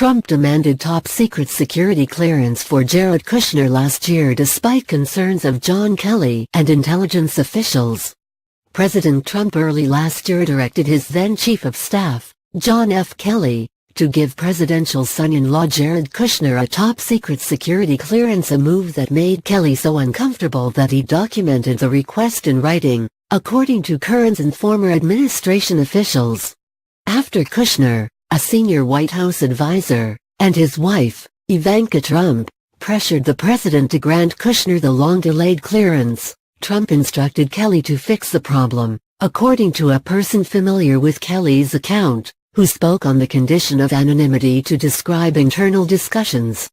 Trump demanded top-secret security clearance for Jared Kushner last year despite concerns of John Kelly and intelligence officials. President Trump early last year directed his then Chief of Staff, John F. Kelly, to give presidential son-in-law Jared Kushner a top-secret security clearance, a move that made Kelly so uncomfortable that he documented the request in writing, according to current and former administration officials. After Kushner, a senior White House advisor, and his wife, Ivanka Trump, pressured the president to grant Kushner the long-delayed clearance, Trump instructed Kelly to fix the problem, according to a person familiar with Kelly's account, who spoke on the condition of anonymity to describe internal discussions.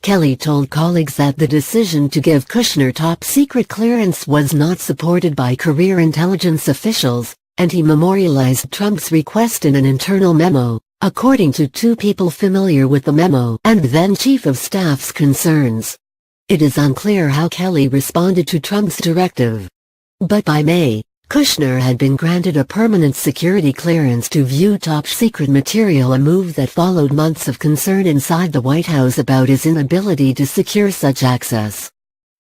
Kelly told colleagues that the decision to give Kushner top-secret clearance was not supported by career intelligence officials, and he memorialized Trump's request in an internal memo, according to two people familiar with the memo and then Chief of Staff's concerns. It is unclear how Kelly responded to Trump's directive. But by May, Kushner had been granted a permanent security clearance to view top-secret material, a move that followed months of concern inside the White House about his inability to secure such access.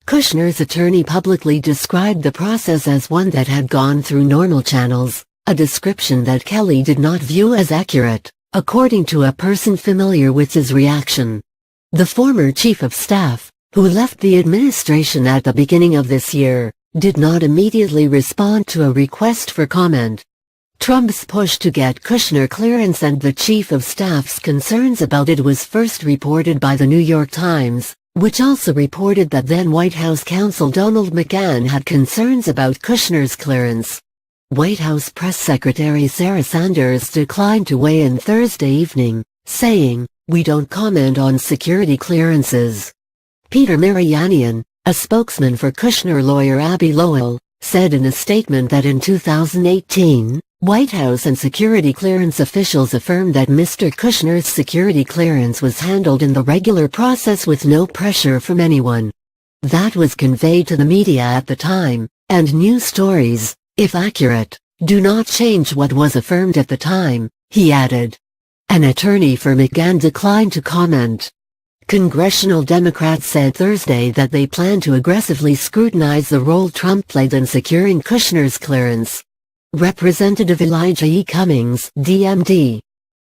Kushner's attorney publicly described the process as one that had gone through normal channels, a description that Kelly did not view as accurate, according to a person familiar with his reaction. The former Chief of Staff, who left the administration at the beginning of this year, did not immediately respond to a request for comment. Trump's push to get Kushner clearance and the Chief of Staff's concerns about it was first reported by the New York Times, which also reported that then White House counsel Donald McGahn had concerns about Kushner's clearance. White House Press Secretary Sarah Sanders declined to weigh in Thursday evening, saying, "We don't comment on security clearances." Peter Marianian, a spokesman for Kushner lawyer Abby Lowell, said in a statement that in 2018, White House and security clearance officials affirmed that Mr. Kushner's security clearance was handled in the regular process with no pressure from anyone. That was conveyed to the media at the time, and news stories, if accurate, do not change what was affirmed at the time, he added. An attorney for McGahn declined to comment. Congressional Democrats said Thursday that they plan to aggressively scrutinize the role Trump played in securing Kushner's clearance. Representative Elijah E. Cummings, DMD,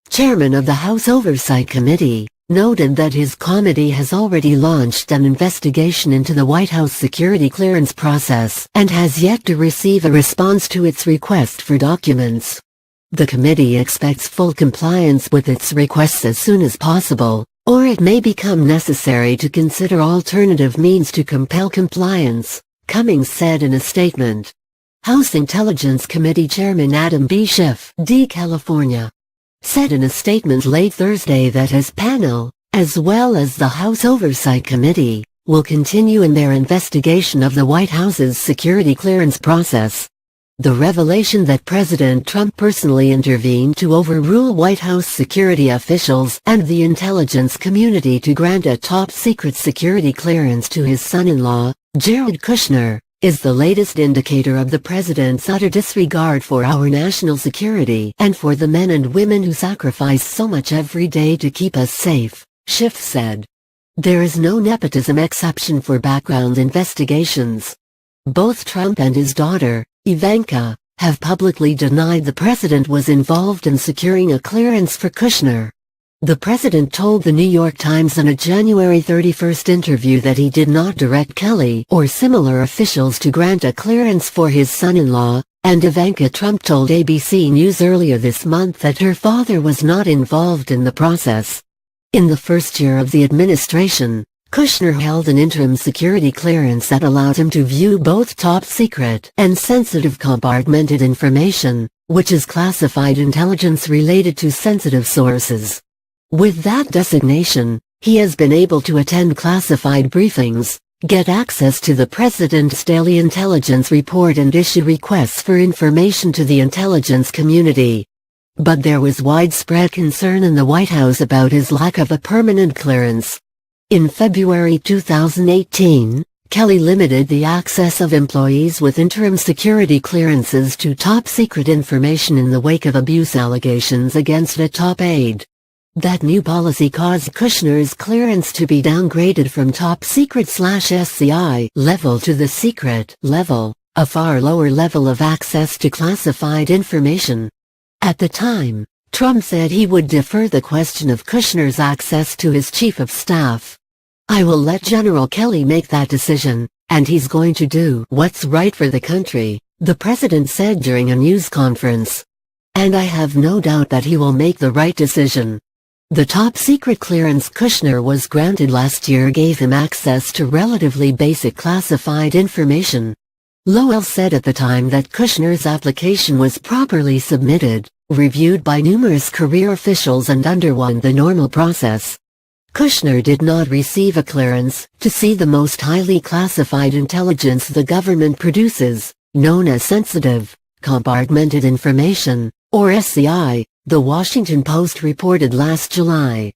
chairman of the House Oversight Committee, noted that his committee has already launched an investigation into the White House security clearance process and has yet to receive a response to its request for documents. The committee expects full compliance with its requests as soon as possible, or it may become necessary to consider alternative means to compel compliance, Cummings said in a statement. House Intelligence Committee Chairman Adam B. Schiff, D. California, said in a statement late Thursday that his panel, as well as the House Oversight Committee, will continue in their investigation of the White House's security clearance process. The revelation that President Trump personally intervened to overrule White House security officials and the intelligence community to grant a top-secret security clearance to his son-in-law, Jared Kushner, is the latest indicator of the president's utter disregard for our national security and for the men and women who sacrifice so much every day to keep us safe, Schiff said. There is no nepotism exception for background investigations. Both Trump and his daughter, Ivanka, have publicly denied the president was involved in securing a clearance for Kushner. The president told the New York Times in a January 31 interview that he did not direct Kelly or similar officials to grant a clearance for his son-in-law, and Ivanka Trump told ABC News earlier this month that her father was not involved in the process. In the first year of the administration, Kushner held an interim security clearance that allowed him to view both top-secret and sensitive compartmented information, which is classified intelligence related to sensitive sources. With that designation, he has been able to attend classified briefings, get access to the president's daily intelligence report and issue requests for information to the intelligence community. But there was widespread concern in the White House about his lack of a permanent clearance. In February 2018, Kelly limited the access of employees with interim security clearances to top-secret information in the wake of abuse allegations against a top aide. That new policy caused Kushner's clearance to be downgraded from top secret/SCI level to the secret level, a far lower level of access to classified information. At the time, Trump said he would defer the question of Kushner's access to his chief of staff. "I will let General Kelly make that decision, and he's going to do what's right for the country," the president said during a news conference. "And I have no doubt that he will make the right decision." The top-secret clearance Kushner was granted last year gave him access to relatively basic classified information. Lowell said at the time that Kushner's application was properly submitted, reviewed by numerous career officials and underwent the normal process. Kushner did not receive a clearance to see the most highly classified intelligence the government produces, known as sensitive, compartmented information, or SCI, The Washington Post reported last July.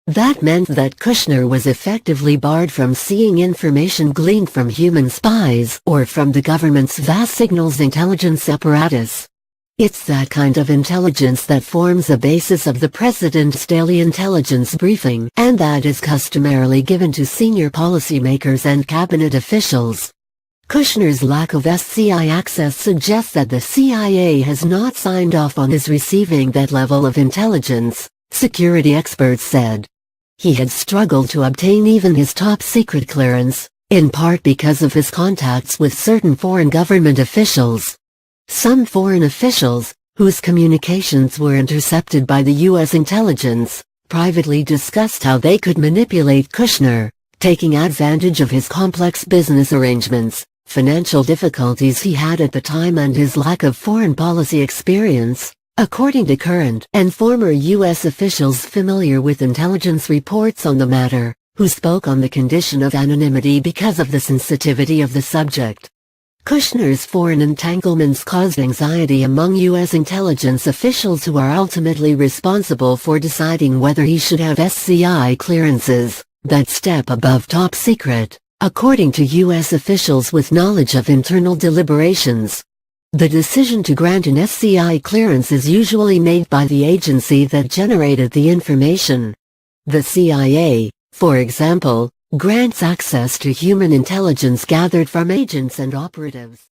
That meant that Kushner was effectively barred from seeing information gleaned from human spies or from the government's vast signals intelligence apparatus. It's that kind of intelligence that forms the basis of the president's daily intelligence briefing and that is customarily given to senior policymakers and cabinet officials. Kushner's lack of SCI access suggests that the CIA has not signed off on his receiving that level of intelligence, security experts said. He had struggled to obtain even his top-secret clearance, in part because of his contacts with certain foreign government officials. Some foreign officials, whose communications were intercepted by the U.S. intelligence, privately discussed how they could manipulate Kushner, taking advantage of his complex business arrangements, financial difficulties he had at the time and his lack of foreign policy experience, according to current and former U.S. officials familiar with intelligence reports on the matter, who spoke on the condition of anonymity because of the sensitivity of the subject. Kushner's foreign entanglements caused anxiety among U.S. intelligence officials who are ultimately responsible for deciding whether he should have SCI clearances, that step above top secret, according to U.S. officials with knowledge of internal deliberations. The decision to grant an SCI clearance is usually made by the agency that generated the information. The CIA, for example, grants access to human intelligence gathered from agents and operatives.